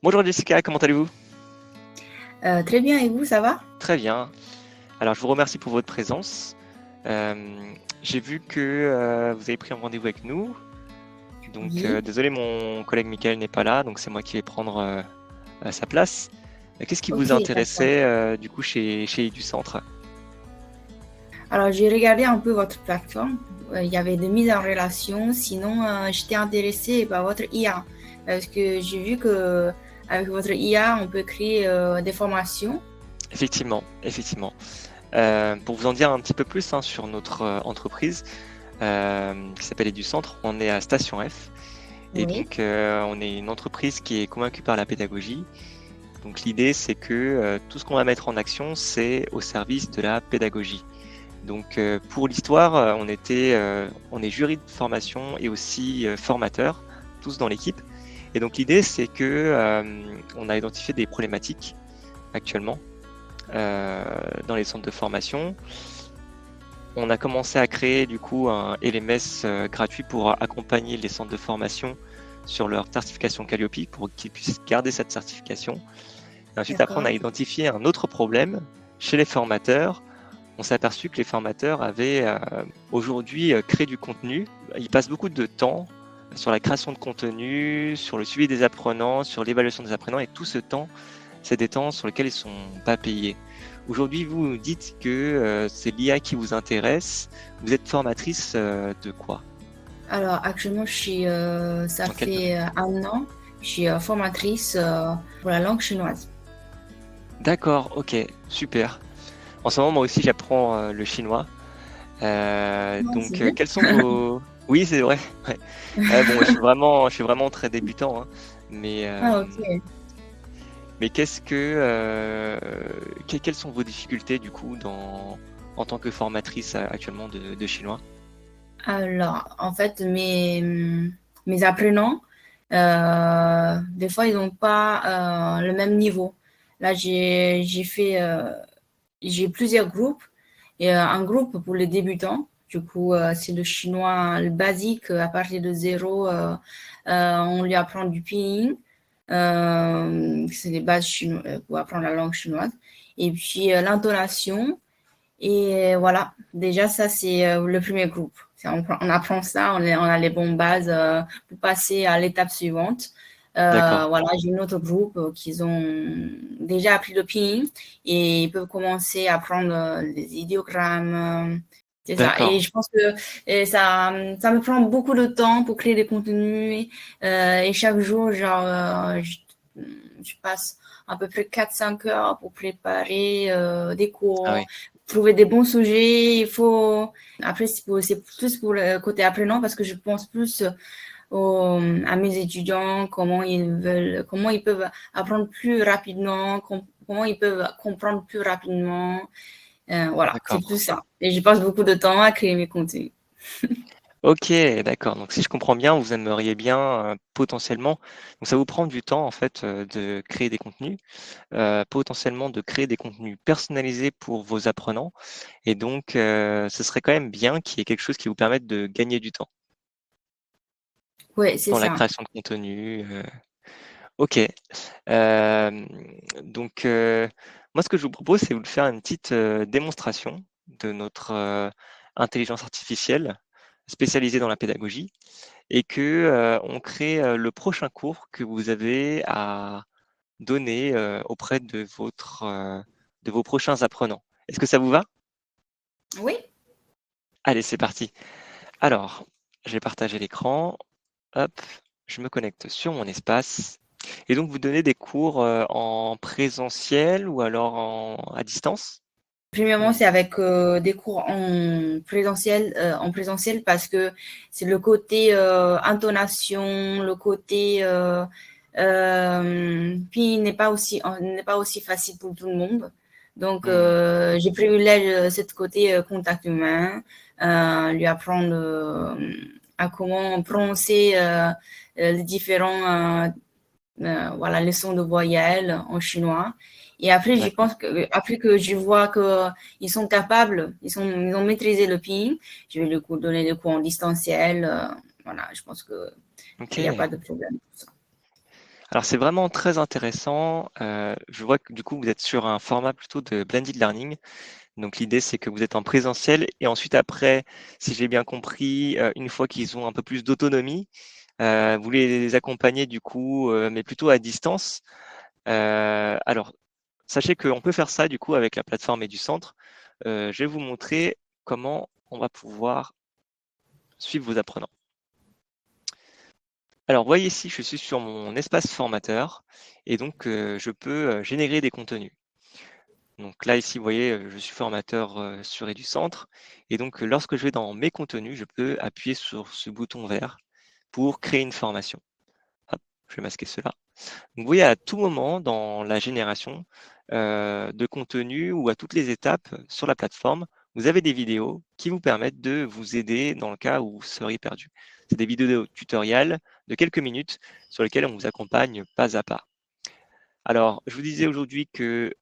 Bonjour Jessica, comment allez-vous? Très bien, et vous, ça va? Très bien. Alors, je vous remercie pour votre présence. J'ai vu que vous avez pris un rendez-vous avec nous. Donc, Oui, désolé, mon collègue Michael n'est pas là, donc c'est moi qui vais prendre sa place. Qu'est-ce qui vous ok, d'accord. intéressait du coup chez du Centre? Alors, j'ai regardé un peu votre plateforme. Il y avait des mises en relation. Sinon, j'étais intéressée par votre IA. Parce que j'ai vu que avec votre IA, on peut créer des formations. Effectivement, effectivement. Pour vous en dire un petit peu plus hein, sur notre entreprise qui s'appelle EduCentre, on est à Station F. Et Oui, donc, on est une entreprise qui est convaincue par la pédagogie. Donc l'idée, c'est que tout ce qu'on va mettre en action, c'est au service de la pédagogie. Donc pour l'histoire, on est jury de formation et aussi formateur, tous dans l'équipe. Et donc l'idée, c'est que on a identifié des problématiques actuellement dans les centres de formation. On a commencé à créer du coup un LMS gratuit pour accompagner les centres de formation sur leur certification Calliope pour qu'ils puissent garder cette certification. Et ensuite, après, on a d'accord. identifié un autre problème chez les formateurs. On s'est aperçu que les formateurs avaient aujourd'hui créé du contenu. Ils passent beaucoup de temps sur la création de contenu, sur le suivi des apprenants, sur l'évaluation des apprenants. Et tout ce temps, c'est des temps sur lesquels ils ne sont pas payés. Aujourd'hui, vous nous dites que c'est l'IA qui vous intéresse. Vous êtes formatrice de quoi? Alors, actuellement, ça Dans quel fait domaine? 1 an. Je suis formatrice pour la langue chinoise. D'accord, ok, super. En ce moment, moi aussi, j'apprends le chinois. Non, c'est Donc, bien. quels sont vos... Oui, c'est vrai. Ouais. Bon, je suis vraiment très débutant, hein. Mais, Ah, ok. mais quelles sont vos difficultés du coup en tant que formatrice actuellement de chinois? Alors, en fait, mes apprenants, des fois, ils n'ont pas le même niveau. Là, j'ai plusieurs groupes. Et un groupe pour les débutants. Du coup, c'est le chinois, le basique, à partir de zéro, on lui apprend du pinyin. C'est les bases pour apprendre la langue chinoise. Et puis, l'intonation. Et voilà, déjà, ça, c'est le premier groupe. On apprend ça, on a les bonnes bases pour passer à l'étape suivante. D'accord, Voilà, j'ai un autre groupe qui ont déjà appris le pinyin et ils peuvent commencer à apprendre les idéogrammes. C'est ça. Et d'accord, je pense que ça me prend beaucoup de temps pour créer des contenus. Et chaque jour, je passe à peu près 4-5 heures pour préparer des ah cours, oui, trouver des bons sujets. Après, c'est plus pour le côté apprenant parce que je pense plus à mes étudiants, comment ils peuvent apprendre plus rapidement, comment ils peuvent comprendre plus rapidement. Voilà, c'est d'accord. plus ça. Et je passe beaucoup de temps à créer mes contenus. Ok, d'accord. Donc, si je comprends bien, vous aimeriez bien potentiellement, donc ça vous prend du temps en fait de créer des contenus, potentiellement de créer des contenus personnalisés pour vos apprenants. Et donc, ce serait quand même bien qu'il y ait quelque chose qui vous permette de gagner du temps Ouais, c'est dans la ça. création de contenu. Ok. Euh, donc, moi, ce que je vous propose, c'est de vous faire une petite démonstration de notre intelligence artificielle spécialisée dans la pédagogie et que on crée le prochain cours que vous avez à donner auprès de vos prochains apprenants. Est-ce que ça vous va? Oui. Allez, c'est parti. Alors, je vais partager l'écran. Hop, je me connecte sur mon espace. Et donc, vous donnez des cours en présentiel ou alors à distance? Premièrement, Ou- c'est avec des cours en présentiel parce que c'est le côté intonation, le côté puis n'est pas aussi facile pour tout le monde. Donc, Hmm, j'ai privilège cette côté contact humain, lui apprendre à comment prononcer les différents voilà, leçons de voyelles en chinois. Et après, d'accord. après que je vois qu'ils sont capables, ils ont maîtrisé le pinyin, je vais donner des cours en distanciel. Voilà, je pense qu'il Ok. n'y a pas de problème pour ça. Alors c'est vraiment très intéressant. Je vois que du coup vous êtes sur un format plutôt de blended learning. Donc l'idée c'est que vous êtes en présentiel et ensuite après, si j'ai bien compris, une fois qu'ils ont un peu plus d'autonomie, vous les accompagnez du coup, mais plutôt à distance. Alors sachez qu'on peut faire ça du coup avec la plateforme EduCentre. Je vais vous montrer comment on va pouvoir suivre vos apprenants. Alors, voyez ici, je suis sur mon espace formateur et donc je peux générer des contenus. Donc là, ici, vous voyez, je suis formateur sur EduCentre et donc lorsque je vais dans mes contenus, je peux appuyer sur ce bouton vert pour créer une formation. Hop, je vais masquer cela. Donc, vous voyez, à tout moment dans la génération de contenu ou à toutes les étapes sur la plateforme, vous avez des vidéos qui vous permettent de vous aider dans le cas où vous seriez perdu. C'est des vidéos tutoriels de quelques minutes sur lesquelles on vous accompagne pas à pas. Alors, je vous disais aujourd'hui que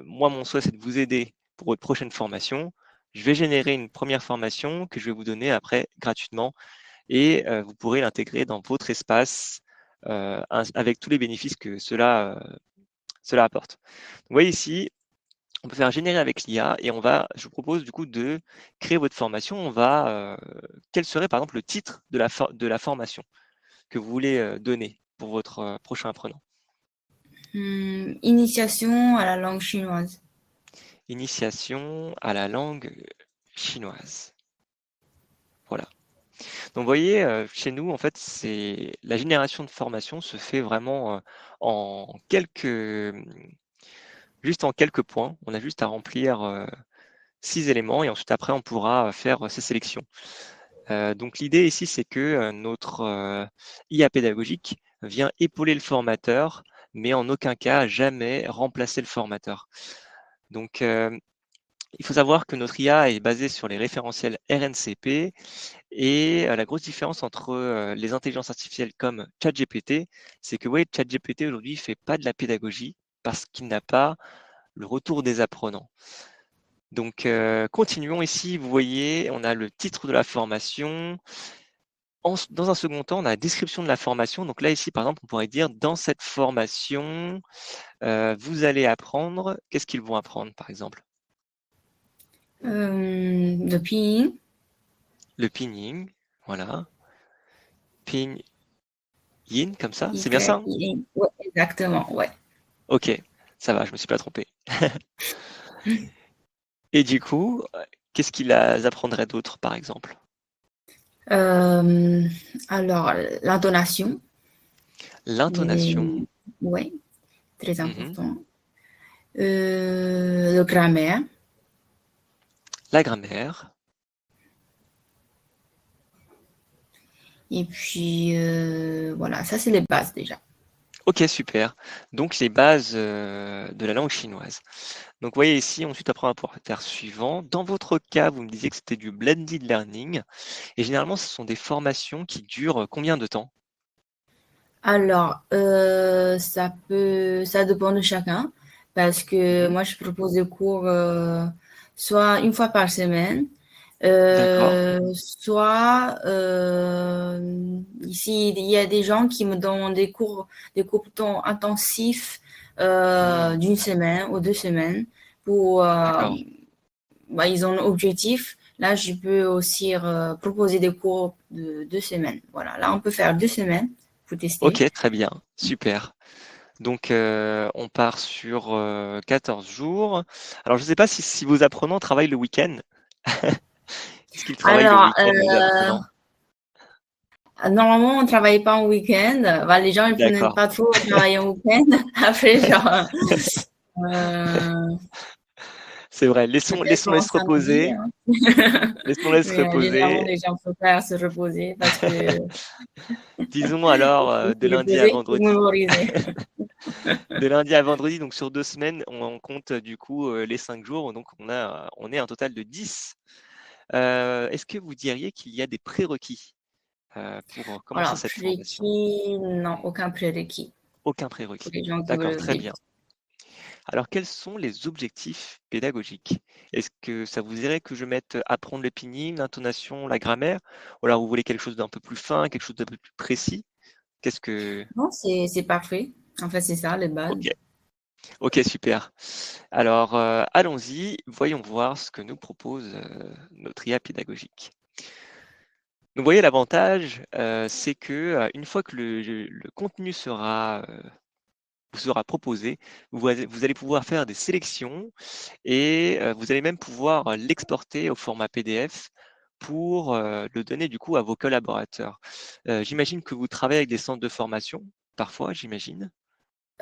moi, mon souhait, c'est de vous aider pour votre prochaine formation. Je vais générer une première formation que je vais vous donner après gratuitement et vous pourrez l'intégrer dans votre espace avec tous les bénéfices que cela apporte. Vous voyez ici, on peut faire générer avec l'IA et je vous propose du coup de créer votre formation. Quel serait par exemple le titre de la formation que vous voulez donner pour votre prochain apprenant? Initiation à la langue chinoise. Initiation à la langue chinoise. Voilà. Donc, vous voyez, chez nous, en fait, la génération de formation se fait vraiment en juste en quelques points. On a juste à remplir 6 éléments et ensuite après, on pourra faire ces sélections. Donc, l'idée ici, c'est que notre IA pédagogique vient épauler le formateur, mais en aucun cas, jamais remplacer le formateur. Donc, il faut savoir que notre IA est basée sur les référentiels RNCP et la grosse différence entre les intelligences artificielles comme ChatGPT, c'est que ouais, ChatGPT aujourd'hui ne fait pas de la pédagogie parce qu'il n'a pas le retour des apprenants. Donc, continuons ici, vous voyez, on a le titre de la formation. Dans un second temps, on a la description de la formation. Donc là, ici, par exemple, on pourrait dire dans cette formation, vous allez apprendre. Qu'est-ce qu'ils vont apprendre, par exemple? Le pinyin. Le pinyin, voilà. Pinyin, comme ça, c'est bien ça, hein? Ouais, exactement, ouais. Ok, ça va, je me suis pas trompé. Et du coup, qu'est-ce qu'ils apprendrait d'autre, par exemple? Alors, l'intonation. L'intonation. Oui, très Mhm. important. Le grammaire. La grammaire. Et puis, voilà, ça, c'est les bases déjà. Ok, super. Donc, les bases de la langue chinoise. Donc, vous voyez ici, ensuite, après, on va pouvoir faire suivant. Dans votre cas, vous me disiez que c'était du blended learning. Et généralement, ce sont des formations qui durent combien de temps? Alors, ça dépend de chacun, parce que Mhm. moi, je propose des cours soit une fois par semaine, D'accord. soit ici, il y a des gens qui me donnent des cours plutôt intensifs Hmm. d'une semaine ou 2 semaines pour, D'accord. bah, ils ont un objectif. Là, je peux aussi proposer des cours de 2 semaines. Voilà, là, on peut faire 2 semaines pour tester. Ok, très bien. Super. Donc, on part sur 14 jours. Alors, je ne sais pas si vos apprenants travaillent le week-end. Est-ce qu'ils travaillent le Alors, week-end, vos apprenants? normalement, on ne travaille pas en week-end. Bah, les gens, ils n'aiment D'accord. pas trop travailler en week-end. Après, genre, euh, C'est vrai. peut-être Laissons-les en se samedi, reposer. hein. Laissons-les se Mais généralement, reposer. les gens préfèrent se reposer parce que Disons alors il de faut se lundi à reposer pour vendredi. mémoriser. De lundi à vendredi, donc sur 2 semaines, on compte du coup les 5 jours. Donc, on est un total de 10. Est-ce que vous diriez qu'il y a des prérequis pour commencer Alors, cette formation? prérequis, non, aucun prérequis Aucun pour prérequis. les gens qui D'accord, veulent très bien. débuter. Alors, quels sont les objectifs pédagogiques? Est-ce que ça vous irait que je mette apprendre le pinyin, l'intonation, la grammaire? Ou alors vous voulez quelque chose d'un peu plus fin, quelque chose d'un peu plus précis? Qu'est-ce que... Non, c'est parfait. En fait, c'est ça, les bases. Ok, ok, super. Alors, allons-y, voyons voir ce que nous propose notre IA pédagogique. Vous voyez, l'avantage, c'est que une fois que le contenu vous sera proposé, vous allez pouvoir faire des sélections et vous allez même pouvoir l'exporter au format PDF pour le donner du coup à vos collaborateurs. J'imagine que vous travaillez avec des centres de formation, parfois, j'imagine.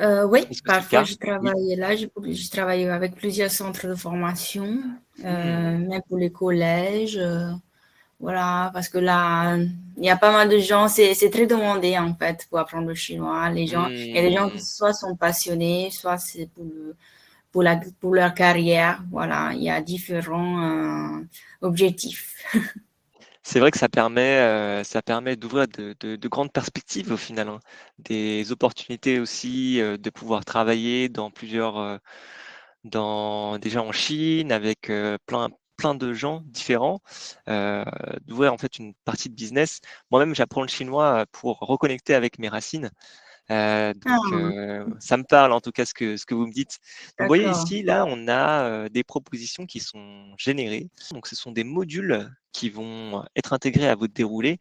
Oui, Est-ce que c'est le parfois cas? je Oui. travaille là, je travaille avec plusieurs centres de formation, Hmm. même pour les collèges. Voilà, parce que là, il y a pas mal de gens, c'est très demandé en fait pour apprendre le chinois. Les gens, il y a des gens qui Hmm. soit sont passionnés, soit c'est pour leur carrière. Voilà, il y a différents objectifs. C'est vrai que ça permet d'ouvrir de grandes perspectives au final, hein. Des opportunités aussi de pouvoir travailler dans déjà en Chine avec plein de gens différents, d'ouvrir en fait une partie de business. Moi-même, j'apprends le chinois pour reconnecter avec mes racines. Ah, Ça me parle en tout cas ce que vous me dites. Donc, vous voyez d'accord. ici, là, on a des propositions qui sont générées. Donc, ce sont des modules qui vont être intégrés à votre déroulé.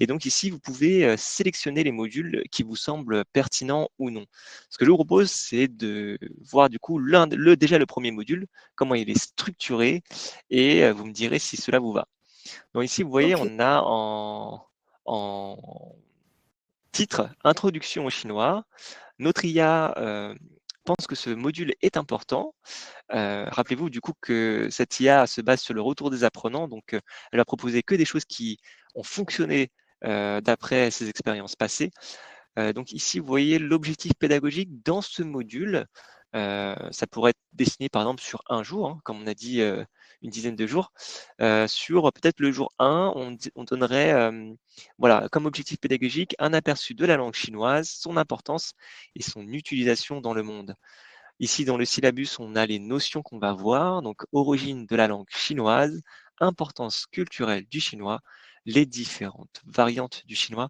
Et donc, ici, vous pouvez sélectionner les modules qui vous semblent pertinents ou non. Ce que je vous propose, c'est de voir du coup déjà le premier module, comment il est structuré, et vous me direz si cela vous va. Donc, ici, vous voyez, Ok. on a en titre Introduction au chinois. Notre IA pense que ce module est important. Rappelez-vous du coup que cette IA se base sur le retour des apprenants, donc elle va proposer que des choses qui ont fonctionné d'après ses expériences passées. Donc ici, vous voyez l'objectif pédagogique dans ce module. Ça pourrait être dessiné par exemple sur un jour, hein, comme on a dit, une dizaine de jours. Sur peut-être le jour 1, on donnerait voilà, comme objectif pédagogique un aperçu de la langue chinoise, son importance et son utilisation dans le monde. Ici, dans le syllabus, on a les notions qu'on va voir, donc origine de la langue chinoise, importance culturelle du chinois, les différentes variantes du chinois,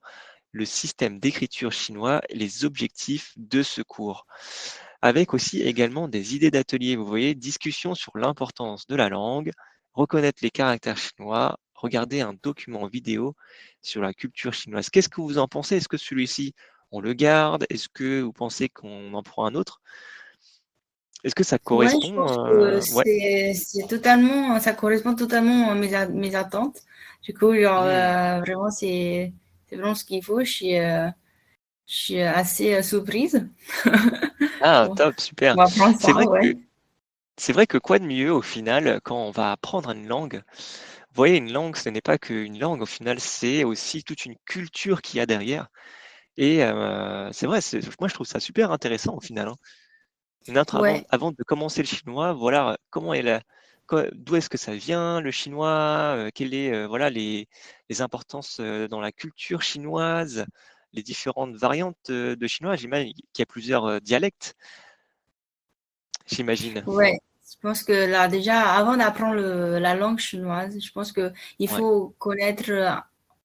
le système d'écriture chinois et les objectifs de ce cours. Avec aussi également des idées d'atelier, vous voyez, discussion sur l'importance de la langue, reconnaître les caractères chinois, regarder un document vidéo sur la culture chinoise. Qu'est-ce que vous en pensez? Est-ce que celui-ci, on le garde? Est-ce que vous pensez qu'on en prend un autre? Est-ce que ça Ouais, je correspond? pense que Ouais. c'est totalement, ça correspond totalement à mes attentes. Du coup, genre, Hmm. vraiment, c'est vraiment ce qu'il faut. Je suis assez surprise. Ah, Bon, top, super. on va prendre C'est ça, vrai ouais. que c'est vrai que quoi de mieux au final quand on va apprendre une langue? Vous voyez, une langue, ce n'est pas qu'une langue, au final, c'est aussi toute une culture qu'il y a derrière. Et c'est vrai, moi je trouve ça super intéressant au final, hein. Ouais, Avant de commencer le chinois, voilà, d'où est-ce que ça vient, le chinois, quelle est, voilà, les importances dans la culture chinoise, les différentes variantes de chinois. J'imagine qu'il y a plusieurs dialectes, j'imagine. ouais. Je pense que là, déjà, avant d'apprendre la langue chinoise, je pense que il Ouais, faut connaître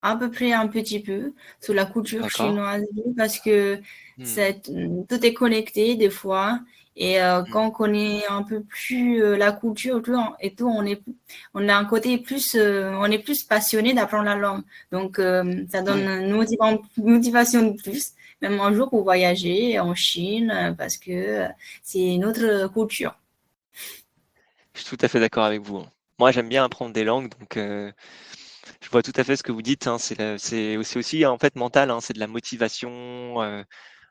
à peu près un petit peu sur la culture d'accord. chinoise parce que Hmm, tout est connecté des fois. Et hmm. quand on connaît un peu plus la culture et tout, on a un côté plus, on est plus passionné d'apprendre la langue. Donc, ça donne Ouais. une motivation de plus, même un jour pour voyager en Chine, parce que c'est une autre culture. Je suis tout à fait d'accord avec vous, hein. Moi, j'aime bien apprendre des langues, donc je vois tout à fait ce que vous dites, hein. C'est aussi en fait mental, hein. C'est de la motivation,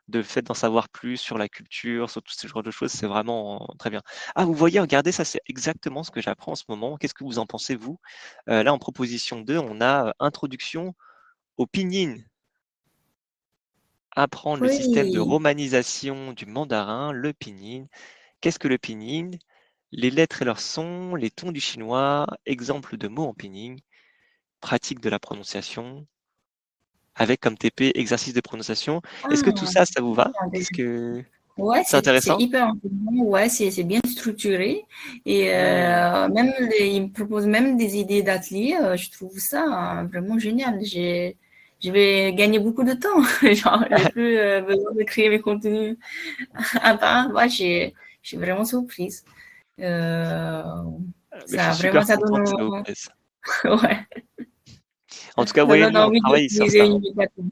de fait d'en savoir plus sur la culture, sur tout ce genre de choses. C'est vraiment très bien. Ah, vous voyez, regardez, ça, c'est exactement ce que j'apprends en ce moment. Qu'est-ce que vous en pensez, vous? Là, en proposition 2, on a introduction au pinyin, apprendre le système de Oui. romanisation du mandarin, le pinyin. Qu'est-ce que le pinyin? Les lettres et leurs sons, les tons du chinois, exemple de mots en pinyin, pratique de la prononciation, avec comme TP exercice de prononciation. Est-ce que tout Ah, ça, ça vous va? c'est Qu'est-ce que ouais, c'est c'est intéressant? hyper intéressant. Ouais, c'est bien structuré. Et Hmm, même, ils me proposent même des idées d'atelier. Je trouve ça vraiment génial. je vais gagner beaucoup de temps. Genre, j'ai plus besoin de créer mes contenus un par un. Moi, je suis vraiment surprise. Mais je suis Ça super vraiment, content que ça vous plaise. ouais, En tout cas, vous ça voyez, donne nous, on envie de travaille sur l'utiliser ça. immédiatement.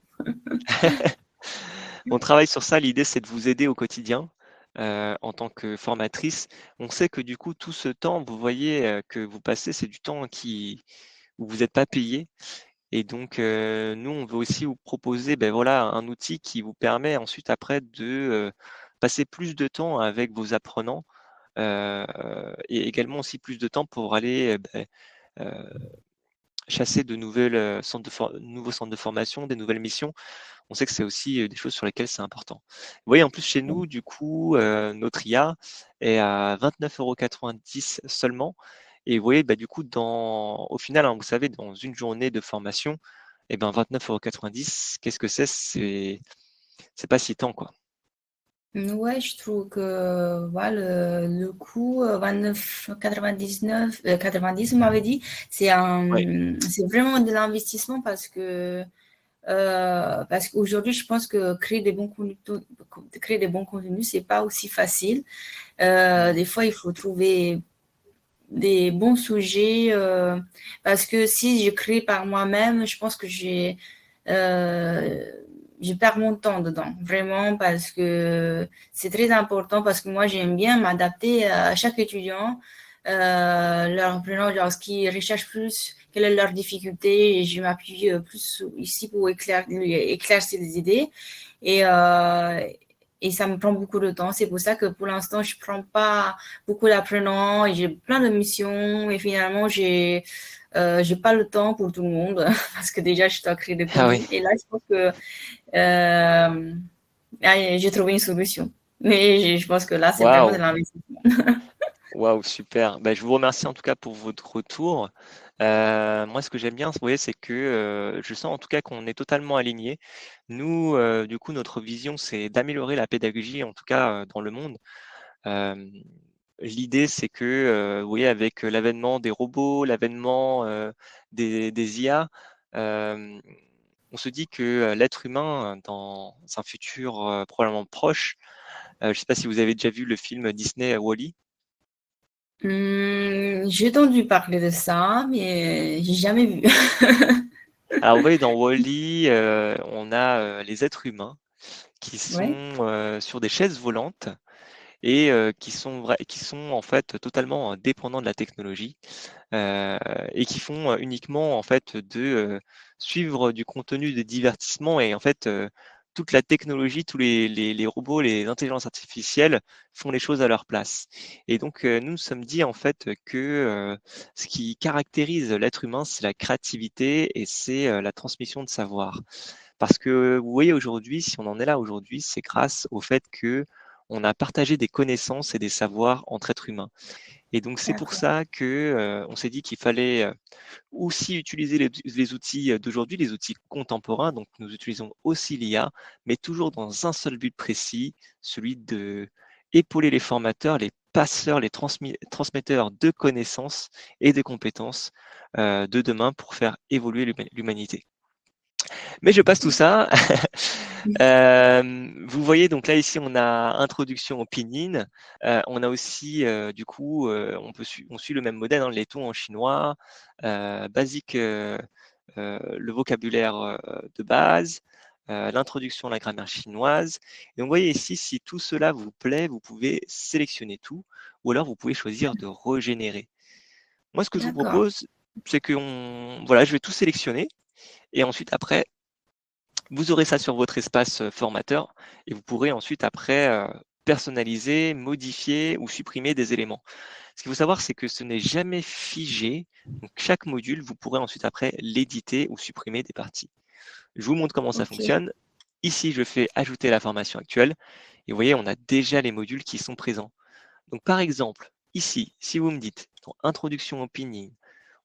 On travaille sur ça. L'idée, c'est de vous aider au quotidien en tant que formatrice. On sait que du coup, tout ce temps, vous voyez que vous passez, c'est du temps où vous n'êtes pas payé. Et donc, nous, on veut aussi vous proposer ben, voilà, un outil qui vous permet ensuite, après, de passer plus de temps avec vos apprenants et également aussi plus de temps pour aller chasser de nouvelles nouveaux centres de formation, des nouvelles missions. On sait que c'est aussi des choses sur lesquelles c'est important. Vous voyez, en plus, chez nous, du coup, notre IA est à 29,90 € seulement. Et vous voyez, bah, du coup, au final, hein, vous savez, dans une journée de formation, eh ben, 29,90 €, qu'est-ce que c'est? C'est pas si tant, quoi. Ouais, je trouve que voilà, le coût 29,99, 90, vous m'avez dit, c'est Ouais. c'est vraiment de l'investissement parce qu'aujourd'hui, je pense que créer des bons contenus, c'est pas aussi facile. Des fois, il faut trouver des bons sujets parce que si je crée par moi-même, je pense que euh, je perds mon temps dedans, vraiment, parce que c'est très important, parce que moi, j'aime bien m'adapter à chaque étudiant, leur apprenant genre, ce qu'ils recherchent plus, quelle est leur difficulté, et je m'appuie plus ici pour éclaircir des idées. Et, et ça me prend beaucoup de temps. C'est pour ça que pour l'instant, je prends pas beaucoup d'apprenants et j'ai plein de missions. Et finalement, j'ai pas le temps pour tout le monde parce que déjà, je dois créer des Ah oui. contenus. Et là, je pense que j'ai trouvé une solution. Mais je pense que là, c'est vraiment de Waouh! l'investissement. Waouh, super. Bah, je vous remercie en tout cas pour votre retour. Moi, ce que j'aime bien, vous voyez, c'est que je sens en tout cas qu'on est totalement alignés. Nous, du coup, notre vision, c'est d'améliorer la pédagogie, en tout cas dans le monde. Euh, L'idée, c'est que, vous voyez, avec l'avènement des robots, l'avènement des IA, euh, on se dit que l'être humain, dans un futur probablement proche, je ne sais pas si vous avez déjà vu le film Disney Wall-E. J'ai entendu parler de ça, mais j'ai jamais vu. Alors, vous voyez, dans Wall-E, on a les êtres humains qui sont Ouais. sur des chaises volantes et qui sont en fait totalement dépendants de la technologie et qui font uniquement en fait de suivre du contenu de divertissement et en fait toute la technologie, tous les robots, les intelligences artificielles font les choses à leur place. Et donc nous nous sommes dit en fait que ce qui caractérise l'être humain, c'est la créativité et c'est la transmission de savoir. Parce que vous voyez aujourd'hui, si on en est là aujourd'hui, c'est grâce au fait que on a partagé des connaissances et des savoirs entre êtres humains. Et donc c'est pour D'accord. ça que on s'est dit qu'il fallait aussi utiliser les outils d'aujourd'hui, les outils contemporains. Donc nous utilisons aussi l'IA, mais toujours dans un seul but précis, celui de épauler les formateurs, les passeurs, les transmetteurs de connaissances et de compétences de demain pour faire évoluer l'humanité. Mais je passe tout ça. Vous voyez, donc là, ici, on a introduction au pinyin. On a aussi, du coup, on suit le même modèle, hein, les tons en chinois, basique, le vocabulaire de base, l'introduction à la grammaire chinoise. Et donc, vous voyez ici, si tout cela vous plaît, vous pouvez sélectionner tout, ou alors vous pouvez choisir de régénérer. Moi, ce que je vous D'accord. propose, c'est que voilà, je vais tout sélectionner, et ensuite, après, vous aurez ça sur votre espace formateur et vous pourrez ensuite après personnaliser, modifier ou supprimer des éléments. Ce qu'il faut savoir, c'est que ce n'est jamais figé. Donc chaque module, vous pourrez ensuite après l'éditer ou supprimer des parties. Je vous montre comment ça Ok. fonctionne. Ici, je fais ajouter la formation actuelle. Et vous voyez, on a déjà les modules qui sont présents. Donc par exemple, ici, si vous me dites dans introduction au pinyin,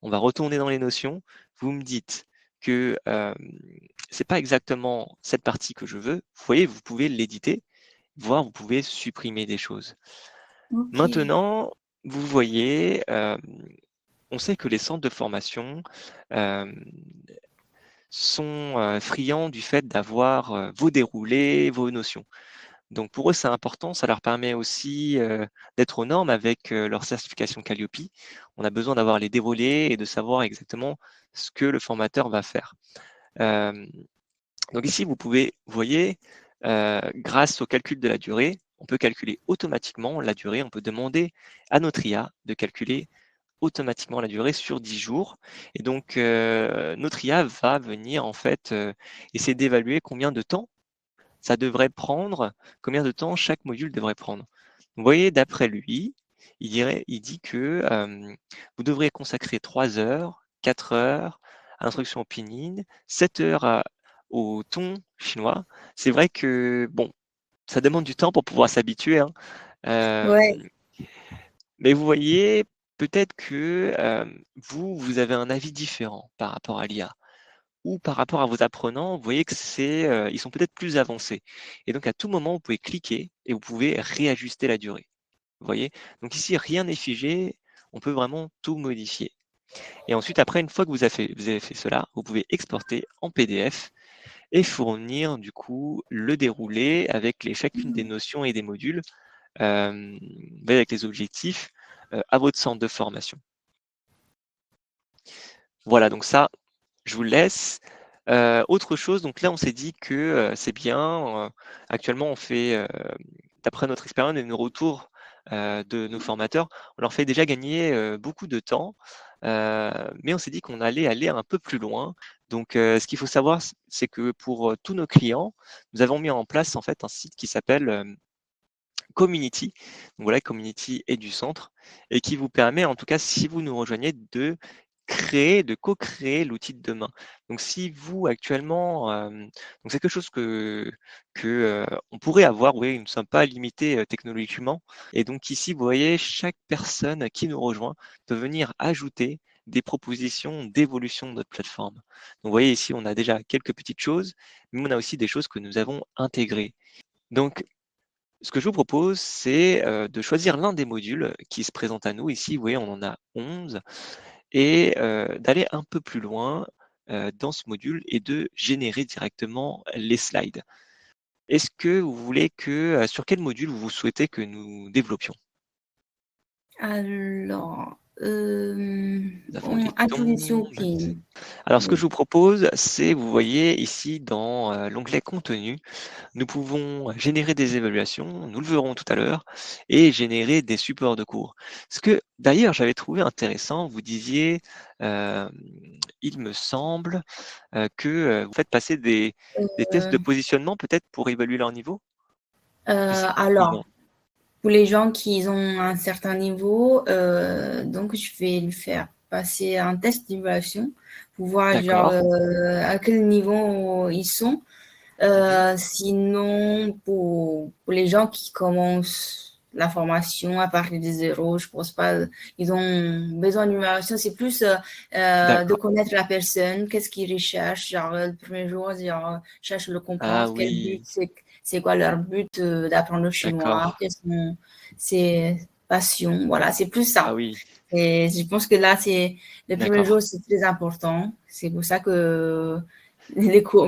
on va retourner dans les notions, vous me dites que c'est pas exactement cette partie que je veux, vous voyez, vous pouvez l'éditer, voire vous pouvez supprimer des choses. Ok. Maintenant, vous voyez, on sait que les centres de formation sont friands du fait d'avoir vos déroulés, vos notions. Donc pour eux, c'est important, ça leur permet aussi d'être aux normes avec leur certification Calliope. On a besoin d'avoir les déroulés et de savoir exactement ce que le formateur va faire. Donc ici, vous voyez, grâce au calcul de la durée, on peut calculer automatiquement la durée. On peut demander à notre IA de calculer automatiquement la durée sur 10 jours. Et donc, notre IA va venir en fait essayer d'évaluer combien de temps ça devrait prendre, combien de temps chaque module devrait prendre. Vous voyez, d'après lui, il dit que vous devrez consacrer 3 heures, 4 heures à l'instruction au pinyin, 7 heures au ton chinois. C'est vrai que, bon, ça demande du temps pour pouvoir s'habituer, hein. Ouais. Mais vous voyez, peut-être que vous avez un avis différent par rapport à l'IA ou par rapport à vos apprenants, vous voyez que ils sont peut-être plus avancés. Et donc à tout moment, vous pouvez cliquer et vous pouvez réajuster la durée. Vous voyez? Donc ici, rien n'est figé, on peut vraiment tout modifier. Et ensuite, après, une fois que vous avez fait cela, vous pouvez exporter en PDF et fournir du coup le déroulé avec chacune des notions et des modules, avec les objectifs à votre centre de formation. Voilà, donc ça, je vous le laisse. Autre chose, donc là, on s'est dit que c'est bien. Actuellement, on fait, d'après notre expérience et nos retours de nos formateurs, on leur fait déjà gagner beaucoup de temps. Mais on s'est dit qu'on allait aller un peu plus loin. Donc, ce qu'il faut savoir, c'est que pour tous nos clients, nous avons mis en place en fait un site qui s'appelle Community. Donc voilà, Community est du centre et qui vous permet, en tout cas, si vous nous rejoignez, de co-créer l'outil de demain. Donc si vous actuellement, donc c'est quelque chose que on pourrait avoir, oui, nous ne sommes pas limités technologiquement. Et donc ici, vous voyez, chaque personne qui nous rejoint peut venir ajouter des propositions d'évolution de notre plateforme. Donc vous voyez ici, on a déjà quelques petites choses, mais on a aussi des choses que nous avons intégrées. Donc ce que je vous propose, c'est de choisir l'un des modules qui se présente à nous. Ici, vous voyez, on en a 11 et d'aller un peu plus loin dans ce module et de générer directement les slides. Est-ce que vous voulez sur quel module vous souhaitez que nous développions? Alors, Nous avons les introduction au tombes. PIN. Alors, ce que je Oui. vous propose, c'est, vous voyez ici dans l'onglet contenu, nous pouvons générer des évaluations, nous le verrons tout à l'heure, et générer des supports de cours. Ce que d'ailleurs j'avais trouvé intéressant, vous disiez, il me semble que vous faites passer des tests de Euh, positionnement peut-être pour évaluer leur niveau? Que c'est alors, non. pour les gens qui ont un certain niveau, donc je vais lui faire passer un test d'évaluation pour voir genre D'accord. à quel niveau ils sont. Mhm. Sinon, pour les gens qui commencent la formation à partir de zéro, je pense pas, ils ont besoin d'une formation, c'est plus de D'accord. connaître la personne, qu'est-ce qu'ils recherchent, genre le premier jour, genre, cherche le Ah comprendre, quel but, oui, c'est quoi leur but d'apprendre le chinois, d'accord. quelles sont ses passions, voilà, c'est plus Ah ça. oui, Et je pense que là, c'est le premier d'accord. jour, c'est très important. C'est pour ça que mes cours,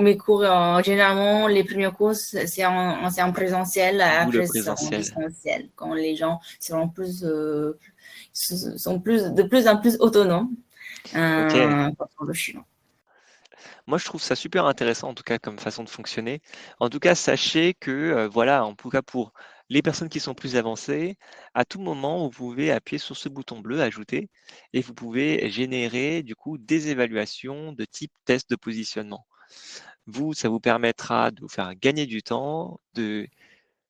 généralement, les premiers cours, c'est en présentiel. D'où le Après, c'est en présentiel. distanciel. Quand les gens seront sont de plus en plus autonomes Ok. pour le chinois. Moi, je trouve ça super intéressant, en tout cas, comme façon de fonctionner. En tout cas, sachez que, voilà, en tout cas, pour les personnes qui sont plus avancées, à tout moment, vous pouvez appuyer sur ce bouton bleu, ajouter, et vous pouvez générer, du coup, des évaluations de type test de positionnement. Vous, ça vous permettra de vous faire gagner du temps, de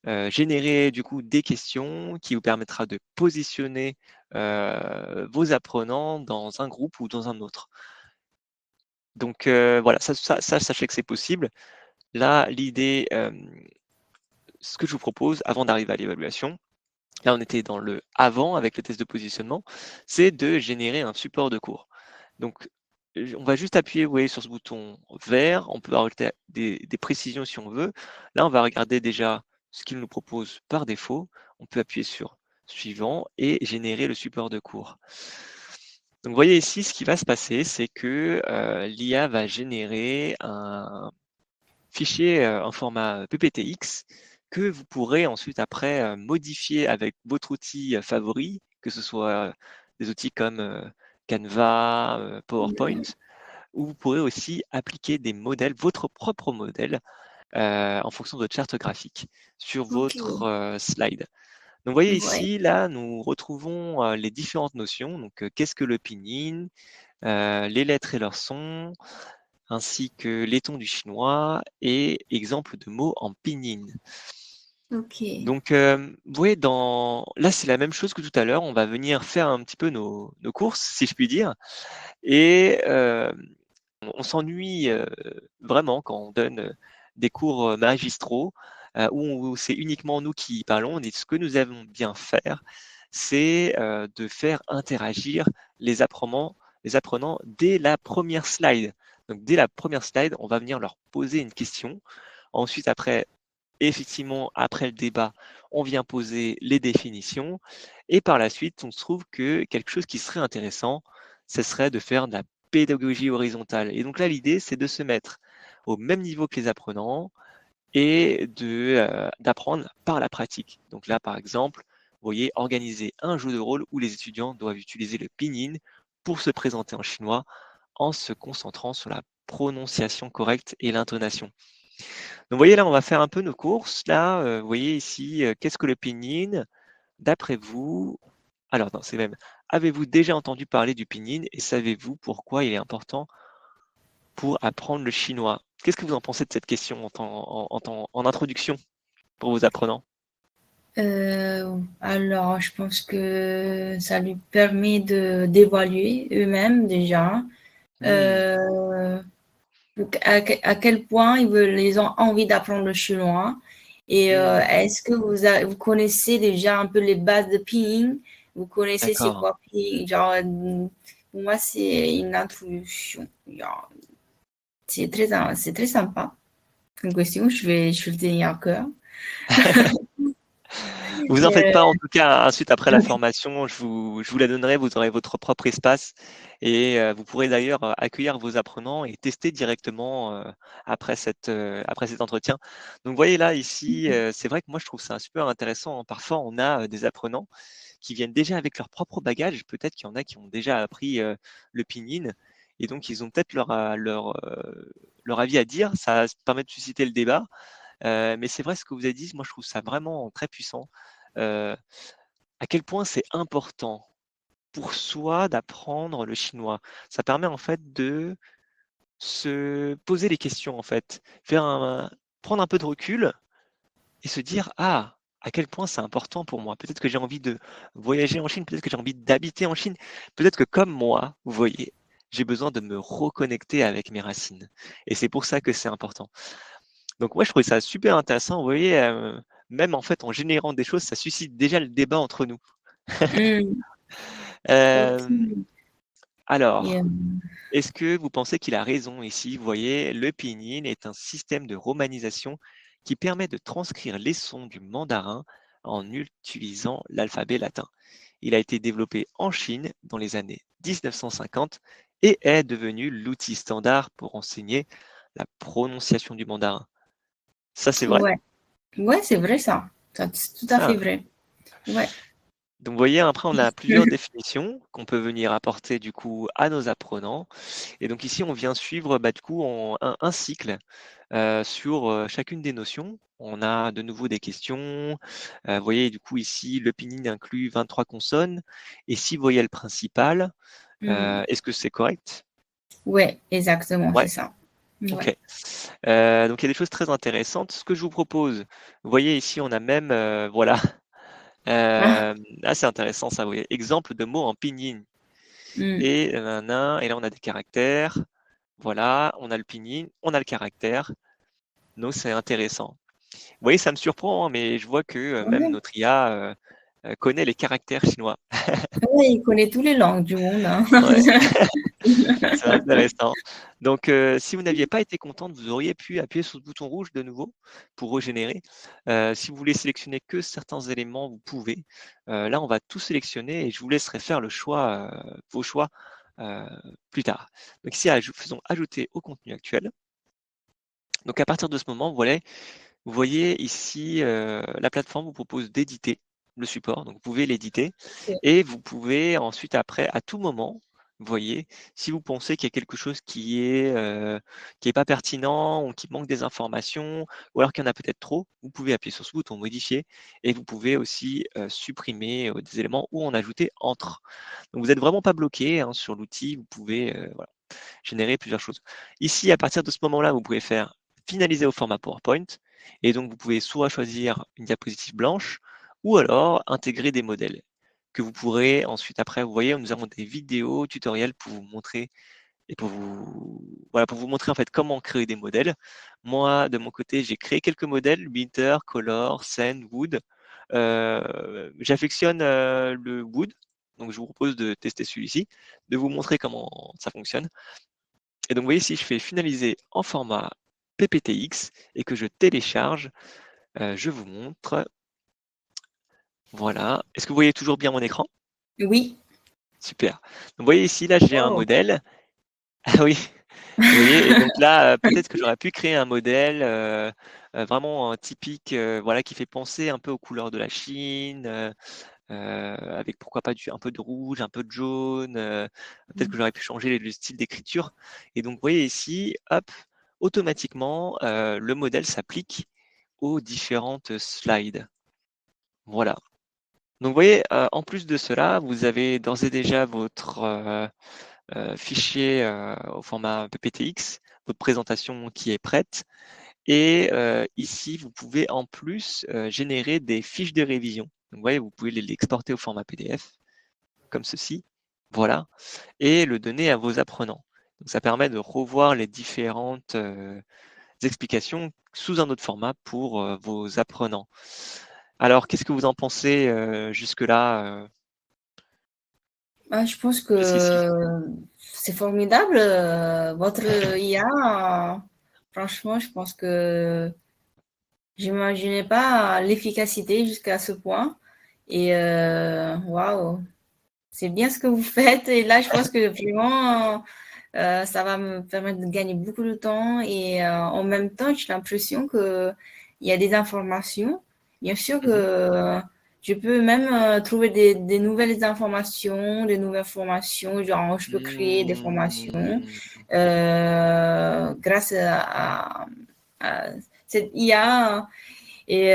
générer, du coup, des questions qui vous permettra de positionner vos apprenants dans un groupe ou dans un autre. Donc voilà, sachez que c'est possible. Là, l'idée, ce que je vous propose avant d'arriver à l'évaluation, là on était dans le avant avec le test de positionnement, c'est de générer un support de cours. Donc on va juste appuyer, vous voyez, sur ce bouton vert, on peut ajouter des précisions si on veut. Là, on va regarder déjà ce qu'il nous propose par défaut. On peut appuyer sur suivant et générer le support de cours. Donc, vous voyez ici, ce qui va se passer, c'est que l'IA va générer un fichier en format PPTX que vous pourrez ensuite après modifier avec votre outil favori, que ce soit des outils comme Canva, PowerPoint, où vous pourrez aussi appliquer des modèles, votre propre modèle, en fonction de votre charte graphique sur Ok. votre slide. Donc, vous voyez Ouais. ici, là, nous retrouvons les différentes notions. Donc, qu'est-ce que le pinyin, les lettres et leurs sons, ainsi que les tons du chinois et exemple de mots en pinyin. Ok. Donc, vous voyez, là, c'est la même chose que tout à l'heure. On va venir faire un petit peu nos courses, si je puis dire. Et on s'ennuie vraiment quand on donne des cours magistraux où c'est uniquement nous qui parlons. Et ce que nous aimons bien faire, c'est de faire interagir les apprenants dès la première slide. Donc, dès la première slide, on va venir leur poser une question. Ensuite, effectivement, après le débat, on vient poser les définitions. Et par la suite, on se trouve que quelque chose qui serait intéressant, ce serait de faire de la pédagogie horizontale. Et donc là, l'idée, c'est de se mettre au même niveau que les apprenants et d'apprendre par la pratique. Donc là, par exemple, vous voyez, organiser un jeu de rôle où les étudiants doivent utiliser le pinyin pour se présenter en chinois en se concentrant sur la prononciation correcte et l'intonation. Donc, vous voyez, là, on va faire un peu nos courses. Là, vous voyez ici, qu'est-ce que le pinyin? D'après vous, alors non, c'est même, avez-vous déjà entendu parler du pinyin et savez-vous pourquoi il est important pour apprendre le chinois? Qu'est-ce que vous en pensez de cette question en introduction pour vos apprenants? Alors, je pense que ça lui permet d'évaluer eux-mêmes déjà. Hmm, À quel point ils ont envie d'apprendre le chinois. Et hmm, est-ce que vous connaissez déjà un peu les bases de pinyin? Vous connaissez c'est d'accord. quoi pinyin? Genre, pour moi, c'est une introduction. Genre, c'est très sympa. Une question, je vais le tenir à cœur. Vous en faites Euh, pas, en tout cas, ensuite, après la formation, je vous la donnerai, vous aurez votre propre espace et vous pourrez d'ailleurs accueillir vos apprenants et tester directement après cet entretien. Donc, vous voyez là, ici, c'est vrai que moi, je trouve ça super intéressant, hein. Parfois, on a des apprenants qui viennent déjà avec leur propre bagage. Peut-être qu'il y en a qui ont déjà appris le pinyin et donc ils ont peut-être leur avis à dire. Ça permet de susciter le débat. Mais c'est vrai ce que vous avez dit, moi je trouve ça vraiment très puissant. Euh, à quel point c'est important pour soi d'apprendre le chinois. Ça permet en fait de se poser les questions en fait, prendre un peu de recul et se dire ah à quel point c'est important pour moi. Peut-être que j'ai envie de voyager en Chine, peut-être que j'ai envie d'habiter en Chine, peut-être que comme moi, vous voyez, j'ai besoin de me reconnecter avec mes racines. Et c'est pour ça que c'est important. Donc moi, je trouvais ça super intéressant. Vous voyez, même en fait, en générant des choses, ça suscite déjà le débat entre nous. ok. Euh, Et, alors, est-ce que vous pensez qu'il a raison ici? Vous voyez, le pinyin est un système de romanisation qui permet de transcrire les sons du mandarin en utilisant l'alphabet latin. Il a été développé en Chine dans les années 1950 et est devenu l'outil standard pour enseigner la prononciation du mandarin. Ça, c'est vrai? ouais, ouais, c'est vrai ça. C'est tout à fait Ah. vrai. Ouais. Donc, vous voyez, après, on a plusieurs définitions qu'on peut venir apporter du coup à nos apprenants. Et donc ici, on vient suivre du coup un cycle sur chacune des notions. On a de nouveau des questions. Vous voyez, du coup, ici, le pinyin inclut 23 consonnes et 6 voyelles principales. Mm. Est-ce que c'est correct? Ouais, exactement, c'est Ouais, ça. ok. Ouais. Donc il y a des choses très intéressantes. Ce que je vous propose, vous voyez ici, on a même, voilà, Ah, c'est intéressant ça, vous voyez, exemple de mots en pinyin. mm. Et nanana, et là, on a des caractères. Voilà, on a le pinyin, on a le caractère. Donc, c'est intéressant. Vous voyez, ça me surprend, hein, mais je vois que même Ouais. notre IA connaît les caractères chinois. Ouais, il connaît toutes les langues du monde, hein. Ouais. C'est intéressant. Donc, si vous n'aviez pas été contente, vous auriez pu appuyer sur le bouton rouge de nouveau pour régénérer. Si vous voulez sélectionner que certains éléments, vous pouvez. Là, on va tout sélectionner et je vous laisserai faire le choix, vos choix plus tard. Donc ici, faisons ajouter au contenu actuel. Donc à partir de ce moment, vous voyez ici, la plateforme vous propose d'éditer le support, donc vous pouvez l'éditer Ok. et vous pouvez ensuite après, à tout moment, vous voyez, si vous pensez qu'il y a quelque chose qui est pas pertinent ou qui manque des informations ou alors qu'il y en a peut-être trop, vous pouvez appuyer sur ce bouton modifier et vous pouvez aussi, supprimer, des éléments ou en ajouter entre. Donc vous n'êtes vraiment pas bloqué, hein, sur l'outil, vous pouvez, voilà, générer plusieurs choses. Ici, à partir de ce moment-là, vous pouvez faire finaliser au format PowerPoint. Et donc, vous pouvez soit choisir une diapositive blanche ou alors intégrer des modèles que vous pourrez ensuite, après, vous voyez, nous avons des vidéos tutoriels pour vous montrer et voilà, pour vous montrer en fait comment créer des modèles. Moi, de mon côté, j'ai créé quelques modèles, Winter, Color, Sand, Wood. J'affectionne le Wood, donc je vous propose de tester celui-ci, de vous montrer comment ça fonctionne. Et donc, vous voyez, si je fais finaliser en format PPTX et que je télécharge, je vous montre. Voilà. Est-ce que vous voyez toujours bien mon écran? Oui. Super. Donc, vous voyez ici, là, j'ai un Oh. modèle. Ah oui, vous voyez, et donc là, peut-être que j'aurais pu créer un modèle vraiment typique, voilà, qui fait penser un peu aux couleurs de la Chine, avec pourquoi pas un peu de rouge, un peu de jaune. Peut-être que j'aurais pu changer le style d'écriture. Et donc, vous voyez ici, hop, automatiquement, le modèle s'applique aux différentes slides. Voilà. Donc, vous voyez, en plus de cela, vous avez d'ores et déjà votre fichier au format PPTX, votre présentation qui est prête. Et ici, vous pouvez en plus générer des fiches de révision. Donc, vous voyez, vous pouvez l'exporter au format PDF, comme ceci. Voilà. Et le donner à vos apprenants. Donc, ça permet de revoir les différentes explications sous un autre format pour vos apprenants. Alors, qu'est-ce que vous en pensez jusque-là, Je pense jusqu'ici? que c'est formidable, votre IA. Franchement, je pense que j'imaginais pas l'efficacité jusqu'à ce point. Et waouh, c'est bien ce que vous faites. Et là, je pense que vraiment, ça va me permettre de gagner beaucoup de temps. Et en même temps, j'ai l'impression qu'il y a des informations. Bien sûr que Mhm. je peux même trouver des nouvelles informations, des nouvelles formations. Genre, je peux créer des formations Mmh. grâce à cette IA. Et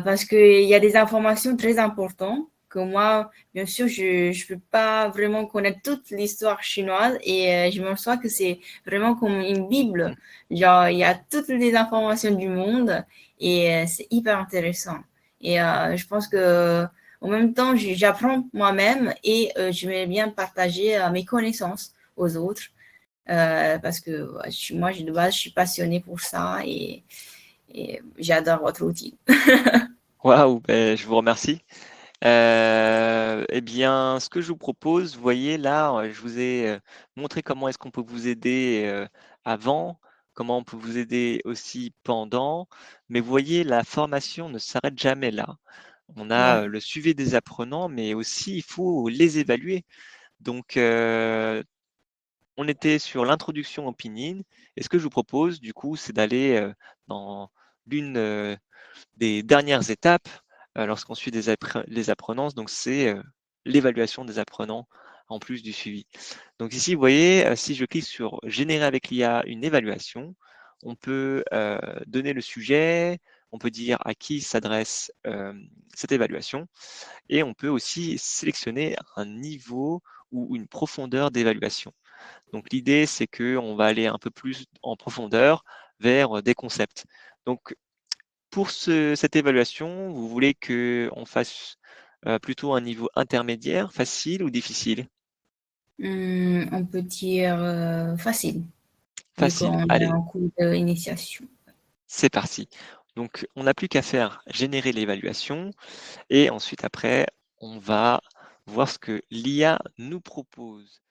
parce qu'il y a des informations très importantes que moi, bien sûr, je ne peux pas vraiment connaître toute l'histoire chinoise et je me sens que c'est vraiment comme une Bible. Genre, il y a toutes les informations du monde et c'est hyper intéressant. Et je pense que en même temps, j'apprends moi-même et je vais bien partager mes connaissances aux autres parce que moi, de base, je suis passionnée pour ça et j'adore votre outil. Waouh, ben, je vous remercie. Eh bien, ce que je vous propose, vous voyez là, je vous ai montré comment est-ce qu'on peut vous aider avant, comment on peut vous aider aussi pendant, mais vous voyez, la formation ne s'arrête jamais là. On a Ouais. le suivi des apprenants, mais aussi il faut les évaluer. Donc, on était sur l'introduction au pinyin, et ce que je vous propose, du coup, c'est d'aller dans l'une des dernières étapes lorsqu'on suit les apprenants, donc c'est l'évaluation des apprenants en plus du suivi. Donc ici, vous voyez, si je clique sur générer avec l'IA une évaluation, on peut donner le sujet, on peut dire à qui s'adresse cette évaluation, et on peut aussi sélectionner un niveau ou une profondeur d'évaluation. Donc l'idée, c'est qu'on va aller un peu plus en profondeur vers des concepts. Donc pour cette évaluation, vous voulez qu'on fasse plutôt un niveau intermédiaire, facile ou difficile? On peut dire facile, vu Facile. qu'on est Allez, en cours d'initiation. c'est parti. Donc, on n'a plus qu'à faire générer l'évaluation et ensuite, après, on va voir ce que l'IA nous propose.